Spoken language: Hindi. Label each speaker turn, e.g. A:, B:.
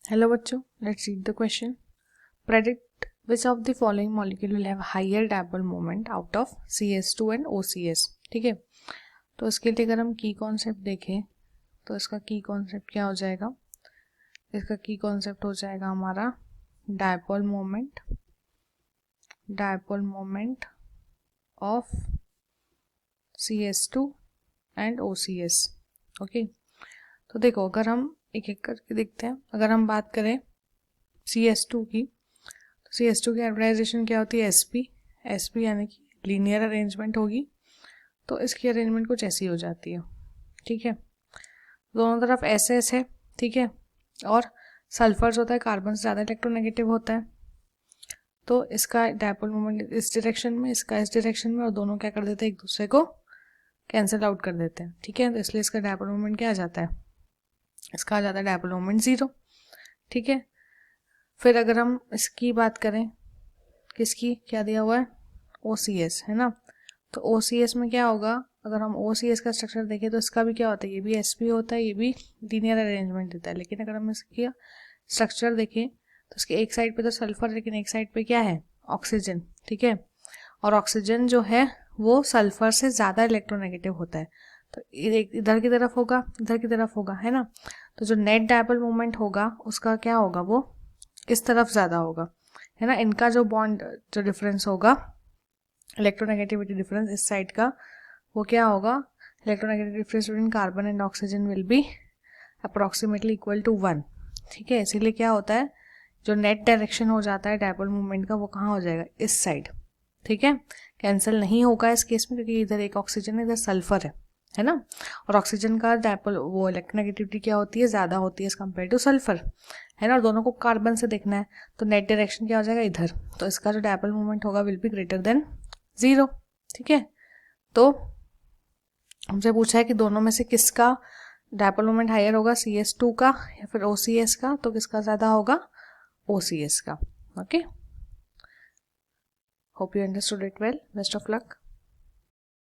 A: Hello बच्चों, let's read the question. Predict which of the following molecule will have higher dipole moment out of CS2 and OCS. ठीक है, तो इसके लिए अगर हम की कॉन्सेप्ट देखें तो इसका की कॉन्सेप्ट क्या हो जाएगा? इसका की कॉन्सेप्ट हो जाएगा हमारा dipole moment of CS2 and OCS. Okay, तो देखो अगर हम एक एक करके देखते हैं. अगर हम बात करें CS2 की, तो CS2 की हाइब्रिडाइजेशन क्या होती है? SP यानी कि लीनियर अरेंजमेंट होगी. तो इसकी अरेंजमेंट कुछ ऐसी हो जाती है. ठीक है, दोनों तरफ SS है. ठीक है, और सल्फर्स होता है, कार्बन से ज़्यादा इलेक्ट्रोनेगेटिव होता है. तो इसका डायपोल मोमेंट इस डायरेक्शन में, इसका इस डायरेक्शन में, और दोनों क्या कर देते हैं? एक दूसरे को कैंसिल आउट कर देते हैं. ठीक है, तो इसलिए इसका डायपोल मोमेंट क्या आ जाता है? इसका आ जाता है डायपोल मोमेंट 0. ठीक है, फिर अगर हम इसकी बात करें, किसकी क्या दिया हुआ है? OCS है ना. तो OCS में क्या होगा? अगर हम OCS का स्ट्रक्चर देखें तो इसका भी क्या होता है? ये भी SP होता है, ये भी लीनियर अरेंजमेंट देता है. लेकिन अगर हम इसकी स्ट्रक्चर देखें तो इसके एक साइड पे तो सल्फर, लेकिन एक साइड पे क्या है? ऑक्सीजन. ठीक है, और ऑक्सीजन जो है वो सल्फर से ज़्यादा इलेक्ट्रोनेगेटिव होता है. तो इधर की तरफ होगा, इधर की तरफ होगा, है ना. तो जो नेट डायपोल मोमेंट होगा उसका क्या होगा? वो इस तरफ ज़्यादा होगा, है ना. इनका जो बॉन्ड, जो डिफरेंस होगा, इलेक्ट्रोनेगेटिविटी डिफरेंस इस साइड का, वो क्या होगा? Electronegative difference between carbon and oxygen will be approximately equal to 1. ठीक है, इसीलिए क्या होता है, जो नेट डायरेक्शन हो जाता है डायपोल मूवमेंट का, वो कहाँ हो जाएगा? इस साइड. ठीक है, कैंसिल नहीं होगा इस केस में, क्योंकि इधर एक ऑक्सीजन है, इधर सल्फर है ना. और ऑक्सीजन का डायपोल वो इलेक्ट्रोनेगेटिविटी क्या होती है? ज़्यादा होती है एज कम्पेयर टू सल्फर, है ना. और दोनों को कार्बन से देखना है, तो नेट डायरेक्शन क्या हो जाएगा? इधर. तो इसका जो डायपोल मूवमेंट होगा विल बी ग्रेटर देन 0. ठीक है, तो हमसे पूछा है कि दोनों में से किसका डायपोल मोमेंट हायर होगा, CS2 का या फिर OCS का. तो किसका ज़्यादा होगा? OCS का. Okay, hope you understood it well. Best of luck.